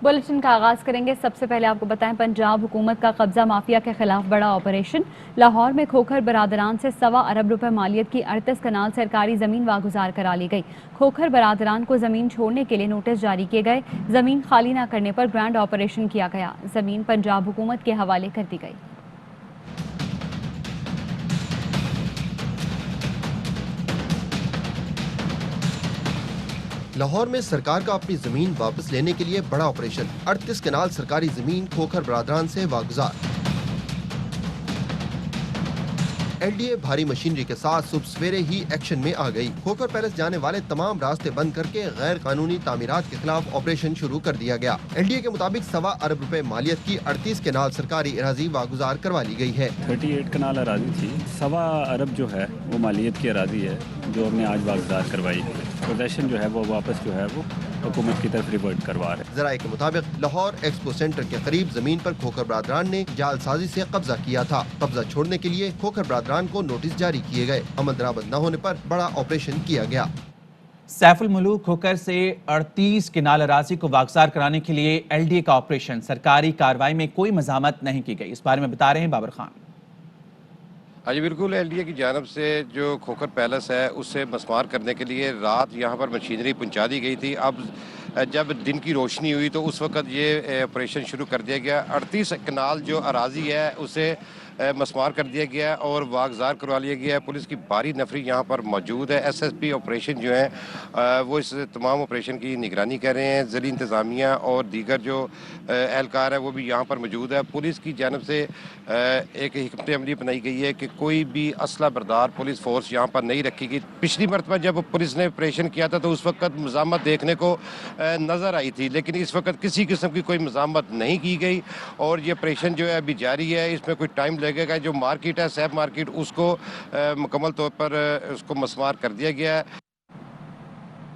Bulletin का आगाज करेंगे। सबसे पहले आपको बताएं, पंजाब हुकूमत का कब्जा माफिया के खिलाफ बड़ा ऑपरेशन। लाहौर में खोखर बरादरान से 1.25 अरब रुपए मालियत की 38 कनाल सरकारी जमीन वागुजार करा ली गई। खोखर बरादरान को जमीन छोड़ने के लिए नोटिस जारी किए गए। जमीन खाली न करने पर ग्रैंड ऑपरेशन किया गया। जमीन पंजाब हुकूमत के हवाले कर दी गई। लाहौर में सरकार का अपनी जमीन वापस लेने के लिए बड़ा ऑपरेशन। 38 कनाल सरकारी जमीन खोखर बरादरान से वागुजार। एलडीए भारी मशीनरी के साथ सुबह सवेरे ही एक्शन में आ गई। खोखर पैलेस जाने वाले तमाम रास्ते बंद करके गैर कानूनी तामीरात के खिलाफ ऑपरेशन शुरू कर दिया गया। एलडीए के मुताबिक 1.25 अरब रुपए मालियत की 38 कनाल सरकारी अराजी वागुजार करवा ली गई है। 38 कनाल अराजी थी। 1.25 अरब जो है वो मालियत की अराजी है जो हमने आज वागुजार करवाई है। पोजेशन जो है वो वापस जो है वो हुकूमत की तरफ रिवर्ट करवा रहे। जराये के मुताबिक लाहौर एक्सपो सेंटर के करीब जमीन पर खोखर बरादरान ने जालसाजी से कब्जा किया था। कब्जा छोड़ने के लिए खोखर बरादरान को नोटिस जारी किए गए। अमल दरामद न होने पर बड़ा ऑपरेशन किया गया। सैफुल मुलूक खोखर से 38 किनाल अराजी को वागुजार कराने के लिए एलडीए का ऑपरेशन। सरकारी कार्रवाई में कोई मज़ामत नहीं की गई। इस बारे में बता रहे हैं बाबर खान। हाँ जी बिल्कुल, एलडीए की जानब से जो खोखर पैलेस है उससे मस्मार करने के लिए रात यहाँ पर मशीनरी पहुँचा दी गई थी। अब जब दिन की रोशनी हुई तो उस वक़्त ये ऑपरेशन शुरू कर दिया गया। 38 कनाल जो अराजी है उसे मस्मार कर दिया गया और वागुजार करवा लिया गया है। पुलिस की भारी नफरी यहाँ पर मौजूद है। एसएसपी ऑपरेशन जो है वो इस तमाम ऑपरेशन की निगरानी कर रहे हैं। ज़िली इंतज़ामिया और दीगर जो एहलकार है वो भी यहाँ पर मौजूद है। पुलिस की जानब से एक हिकमत अमली बनाई गई है कि कोई भी असला बरदार पुलिस फोर्स यहाँ पर नहीं रखी गई। पिछली मरतबा जब पुलिस ने ऑपरेशन किया था तो उस वक्त मज़ामत देखने को नज़र आई थी, लेकिन इस वक्त किसी किस्म की कोई मज़ामत नहीं की गई और ये ऑपरेशन जो है अभी जारी है। इसमें कोई टाइम लगेगा। जो मार्केट है सैफ मार्केट उसको मुकम्मल तौर पर उसको मस्मार कर दिया गया है।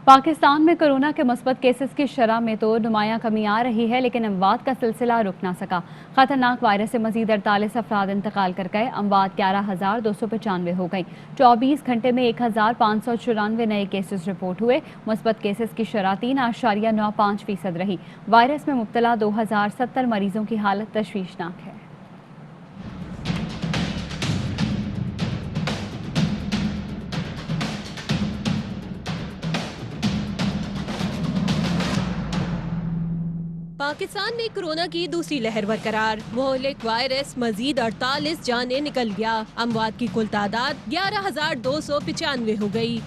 पाकिस्तान में कोरोना के मुस्बत केसेस की शरह में तो नुमायां कमी आ रही है, लेकिन अमवात का सिलसिला रुक ना सका। खतरनाक वायरस से मजीद 48 अफराद इंतकाल कर गए। अमवात 11,295 हो गई। 24 घंटे में 1,594 नए केसेस रिपोर्ट हुए। मुस्बत केसेस की शरह 3.95% रही। वायरस में मुब्तला 2,070 मरीजों की हालत तशवीशनाक है। पाकिस्तान में कोरोना की दूसरी लहर बरकरार। मुहलिक वायरस मजीद 48 जाने निकल गया। अमवात की कुल तादाद 11,295 हो गई।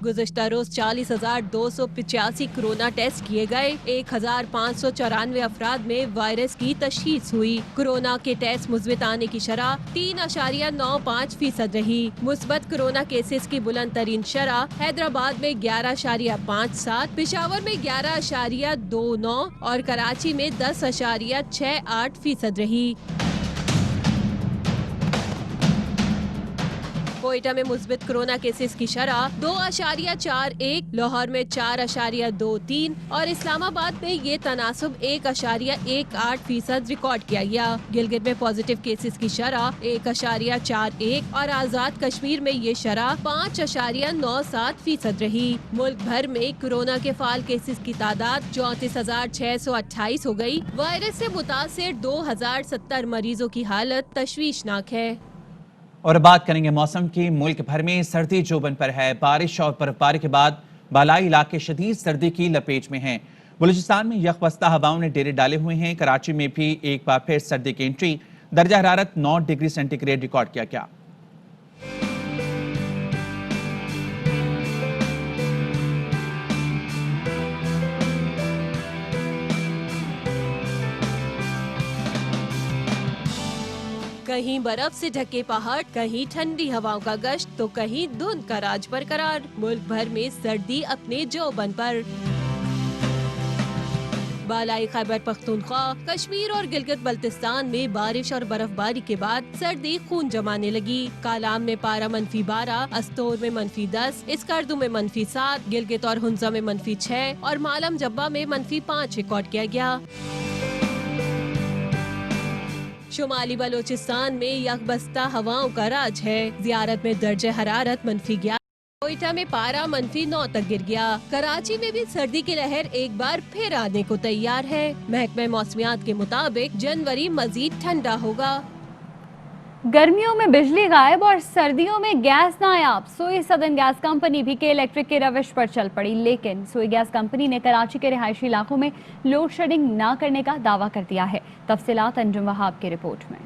गुज़श्ता रोज 40,285 कोरोना टेस्ट किए गए। 1,594 अफराद में वायरस की तशखीस हुई। कोरोना के टेस्ट मुस्बित आने की शरह 3.95% रही। मुस्बत कोरोना केसेस की बुलंद तरीन शरह हैदराबाद में 11.57, पिशावर में 11.29 और कराची में 10.68% रही। कोयटा में मुस्बित कोरोना केसेस की शरह 2.41, लाहौर में 4.23 और इस्लामाबाद में ये तनासुब 1.18% रिकॉर्ड किया गया। गिलगित में पॉजिटिव केसेस की शरह 1.41 और आजाद कश्मीर में ये शरह 5.97% रही। मुल्क भर में कोरोना के फाल केसेस की तादाद 34,628 हो गई। वायरस से मुतासिर 2,070 मरीजों की हालत तशवीशनाक है। और बात करेंगे मौसम की। मुल्क भर में सर्दी जोबन पर है। बारिश और बर्फबारी के बाद बालाई इलाके शदीद सर्दी की लपेट में हैं। बलूचिस्तान में यकबस्ता हवाओं ने डेरे डाले हुए हैं। कराची में भी एक बार फिर सर्दी की एंट्री। दर्जा हरारत 9 डिग्री सेंटीग्रेड रिकॉर्ड किया गया। कहीं बर्फ से ढके पहाड़, कहीं ठंडी हवाओं का गश्त तो कहीं धुंध का राज बरकरार। मुल्क भर में सर्दी अपने जोबन पर। बालाई खैबर पख्तूनख्वा, कश्मीर और गिलगित बल्तिस्तान में बारिश और बर्फबारी के बाद सर्दी खून जमाने लगी। कालाम में पारा -12, अस्तोर में -10, इसकर्दू में -7, गिलगित और हुंजा में -6 और मालम जब्बा में -5 रिकॉर्ड किया गया। शुमाली बलोचिस्तान में यकबस्ता हवाओं का राज है। ज़ियारत में दर्जे हरारत -11 कोयटा में पारा -9 तक गिर गया। कराची में भी सर्दी की लहर एक बार फिर आने को तैयार है। महकमे मौसमियात के मुताबिक जनवरी मजीद ठंडा होगा। गर्मियों में बिजली गायब और सर्दियों में गैस नायाब। सोई सदर्न गैस कंपनी भी के इलेक्ट्रिक के रविश पर चल पड़ी, लेकिन सोई गैस कंपनी ने कराची के रिहायशी इलाकों में लोड शेडिंग न करने का दावा कर दिया है। तफसीलात अंजुम वहाब की रिपोर्ट में।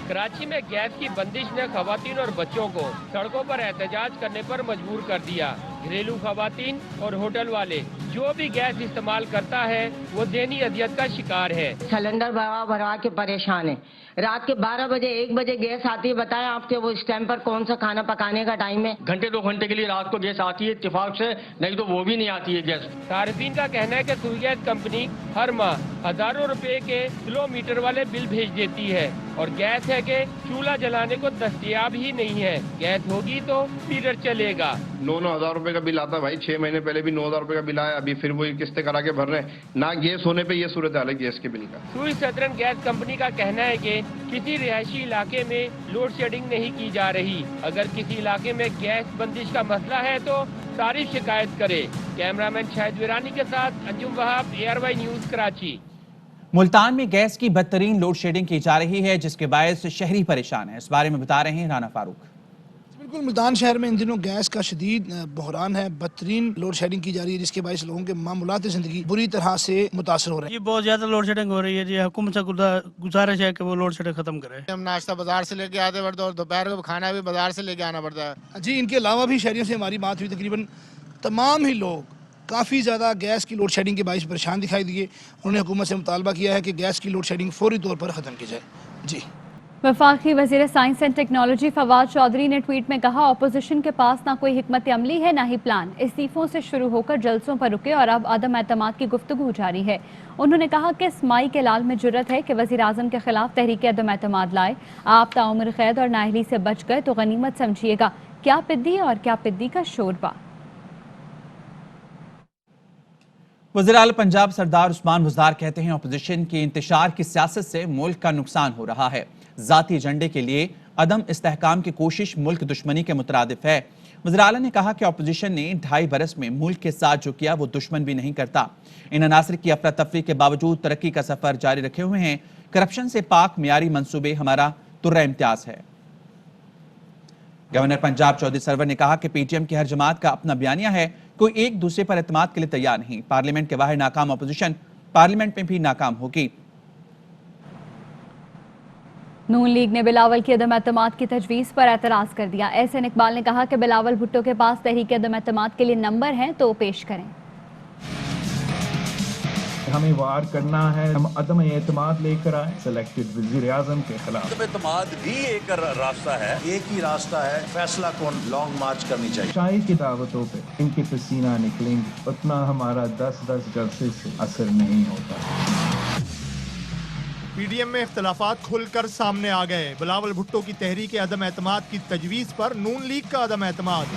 कराची में गैस की बंदिश ने खवातीन और बच्चों को सड़कों पर एहतजाज करने पर मजबूर कर दिया। घरेलू खवातीन और होटल वाले जो भी गैस इस्तेमाल करता है वो देनी अदियत का शिकार है। सिलेंडर भरवा के परेशान है। रात के 12 बजे 1 बजे गैस आती है। बताएं आपके वो इस टाइम पर कौन सा खाना पकाने का टाइम है? घंटे 2 घंटे के लिए रात को गैस आती है इत्तेफाक से, नहीं तो वो भी नहीं आती है गैस। सार्फिन का कहना है कि सोई गैस कंपनी हर माह हजारों रुपए के किलोमीटर वाले बिल भेज देती है और गैस है कि चूल्हा जलाने को दस्तयाब ही नहीं है। गैस होगी तो मीटर चलेगा। 9-9 हजार रुपए का बिल आता है भाई। 6 महीने पहले भी 9 हजार रुपए का बिल आया, अभी फिर वही किस्तें करा के भर रहे हैं। ना गैस होने पे ये सूरत हाल है गैस के बिल का। सोई सदर्न गैस कंपनी का कहना है कि किसी रिहायशी इलाके में लोड शेडिंग नहीं की जा रही। अगर किसी इलाके में गैस बंदिश का मसला है तो तारीफ शिकायत करे। कैमरामैन शाहिद वीरानी के साथ अंजुम वहाब, ARY न्यूज, कराची। मुल्तान में गैस की बदतरीन लोड शेडिंग की जा रही है, जिसके बायस शहरी परेशान है। इस बारे में बता रहे हैं राना फारूक। बिल्कुल, मुल्तान शहर में इन दिनों गैस का शदीद बहरान है। बदतरीन लोड शेडिंग की जा रही है, जिसके बायस लोगों के मामूलात ज़िंदगी बुरी तरह से मुतासर हो रहे हैं। ये बहुत ज़्यादा लोड शेडिंग हो रही है जी। हुकूमत से गुजारिश है कि वो लोड शेडिंग ख़त्म करे। हम नाश्ता बाजार से लेके आते पड़ता है और दोपहर को खाना भी बाजार से लेके आना पड़ता है जी। इनके अलावा भी शहरियों से हमारी बात हुई, तकरीबन तमाम ही लोग काफ़ी ज़्यादा गैस की लोड शेडिंग के बायस परेशान दिखाई दिए। उन्होंने हुकूमत से मुतालबा किया है कि गैस की लोड शेडिंग फौरी तौर पर ख़त्म की जाए। जी। वफाकी वज़ीर science and technology Fawad Chaudhry ने ट्वीट में कहा, अपोजिशन के पास ना कोई हिकमत अमली है ना ही प्लान। इस्तीफों से शुरू होकर जलसों पर रुके और अब अदम एतमाद की गुफ्तगू जारी है। उन्होंने कहा कि इस माई के लाल में जुर्रत है कि वज़ीर आज़म के खिलाफ तहरीक अदम एतमाद लाए। आप ताउम्र कैद और नाअहली से बच गए तो गनीमत समझिएगा। क्या पिद्दी और क्या पिद्दी का शोरबा। वज़ीर-ए-आला पंजाब सरदार उस्मान बुज़दार कहते हैं, अपोजिशन की इंतशार की सियासत से मुल्क का नुकसान हो रहा है। ज़ाती एजेंडे के लिए अदम इस्तेहकाम की कोशिश मुल्क दुश्मनी के मुतरादिफ है। वज़ीर-ए-आला ने कहा कि अपोजिशन ने 2.5 बरस में मुल्क के साथ जो किया वो दुश्मन भी नहीं करता। इन अनासर की अफरा तफरी के बावजूद तरक्की का सफर जारी रखे हुए हैं। करप्शन से पाक मियारी मंसूबे हमारा तुर्रा इम्तियाज है। गवर्नर पंजाब चौधरी सरवर ने कहा कि पीटीएम की हर जमात का अपना बयानिया है, कोई एक दूसरे पर एतमाद के लिए तैयार नहीं। पार्लियामेंट के बाहर नाकाम अपोजिशन पार्लियामेंट में भी नाकाम होगी। नून लीग ने बिलावल की अदम एतमाद की तजवीज़ पर एतराज़ कर दिया। एहसन इकबाल ने कहा कि बिलावल भुट्टो के पास तहरीक अदम एतमाद के लिए नंबर हैं तो पेश करें। हमें वार करना है, हम अदम एतमाद लेकर आए सिलेक्टेड वज़ीर आज़म के खिलाफ। अदम एतमाद भी एक रास्ता है, एक ही रास्ता है, फैसला कौन लॉन्ग मार्च करनी चाहिए। शाही की दावतों पे इनके पसीना निकलेंगे, उतना हमारा 10-10 जलसे से असर नहीं होता। पीडीएम में इख्तलाफात खुलकर सामने आ गए। बिलावल भुट्टो की तहरीक अदम एतमाद की तजवीज़ पर नून लीग का अदम एतमाद।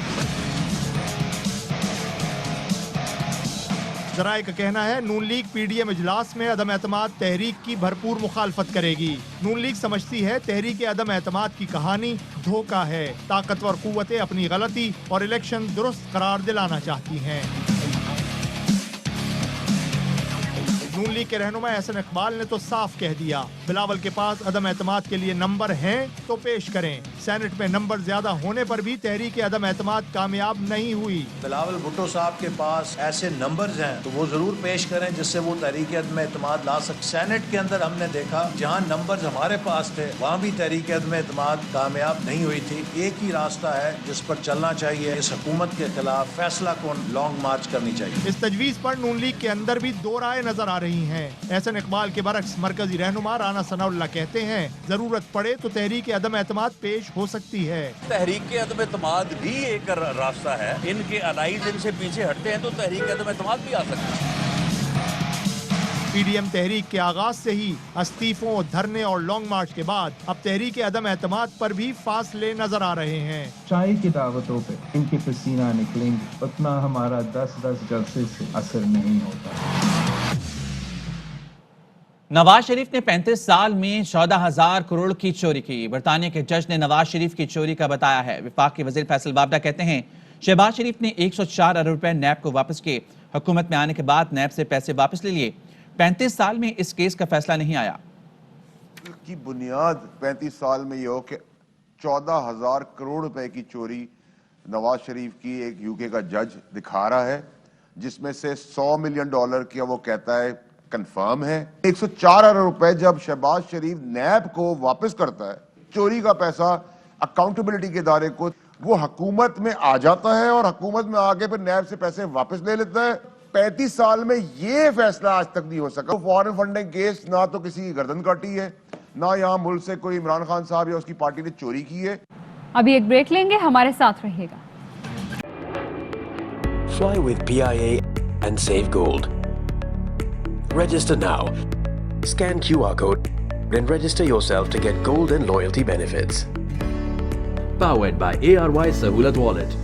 जराये का कहना है नून लीग पीडीएम इजलास में अदम एतमाद तहरीक की भरपूर मुखालफत करेगी। नून लीग समझती है तहरीक अदम एतमाद की कहानी धोखा है। ताकतवर कुव्वतें अपनी गलती और इलेक्शन दुरुस्त करार दिलाना चाहती हैं। नून लीग के रहनुमा एहसन इकबाल ने तो साफ कह दिया, बिलावल के पास अदम एतमाद के लिए नंबर हैं तो पेश करें। सेनेट में नंबर ज्यादा होने पर भी तहरीक अदम एतमाद कामयाब नहीं हुई। बिलावल भुट्टो साहब के पास ऐसे नंबर्स हैं तो वो जरूर पेश करें जिससे वो तहरीक अदम एतमाद ला सके। सेनेट के अंदर हमने देखा जहाँ नंबर्स हमारे पास थे वहाँ भी तहरीक अदम एतमाद कामयाब नहीं हुई थी। एक ही रास्ता है जिस पर चलना चाहिए। इस हुकूमत के खिलाफ फैसला कौन लॉन्ग मार्च करनी चाहिए। इस तजवीज़ पर नून लीग के अंदर भी दो राय नजर आ रही हैं। एहसन इकबाल के बरक्स मरकजी रहनुमा राना सनाउल्लाह कहते हैं जरूरत पड़े तो तहरीक अदम एतमाद पेश हो सकती है। तहरीक अदम एतमाद भी एक रास्ता है। इनके अलाइज इनसे पीछे हटते हैं तो तहरीक अदम एतमाद भी आ सकता है। पीडीएम तहरीक के आगाज से ही इस्तीफों, धरने और लॉन्ग मार्च के बाद अब तहरीक अदम एतमाद पर भी फासले नजर आ रहे हैं। शाही की दावतों पे इनके पसीना निकलेंगे, उतना हमारा 10-10 जलसे से असर नहीं होता। नवाज शरीफ ने 35 साल में 14,000 करोड़ की चोरी की। बरतानिया के जज ने नवाज शरीफ की चोरी का बताया है। विफाक के वजीर फैसल बाबडा कहते हैं शहबाज शरीफ ने 104 अरब रुपए नैब को वापस किए। हुकूमत में आने के बाद नैब से पैसे वापस ले लिए। 35 साल में इस केस का फैसला नहीं आया। की बुनियाद 35 साल में ये हो कि 14,000 करोड़ रुपए की चोरी नवाज शरीफ की एक यूके का जज दिखा रहा है, जिसमें से $100 मिलियन की वो कहता है कंफर्म है। 104 अरब रुपए जब शहबाज शरीफ नैब को वापस करता है, चोरी का पैसा अकाउंटेबिलिटी के इदारे को, वो हुकूमत में आ जाता है और हुकूमत में आके फिर नैब से पैसे वापस ले लेता है। 35 साल में ये फैसला आज तक नहीं हो सका। फॉरेन फंडिंग केस ना तो किसी की गर्दन काटी है, ना यहाँ मुल्क से कोई इमरान खान साहब या उसकी पार्टी ने चोरी की है। अभी एक ब्रेक लेंगे, हमारे साथ रहिएगा। Fly with PIA and save gold. Register now. Scan QR code and register yourself to get gold and loyalty benefits. Powered by ARY Sahulat Wallet.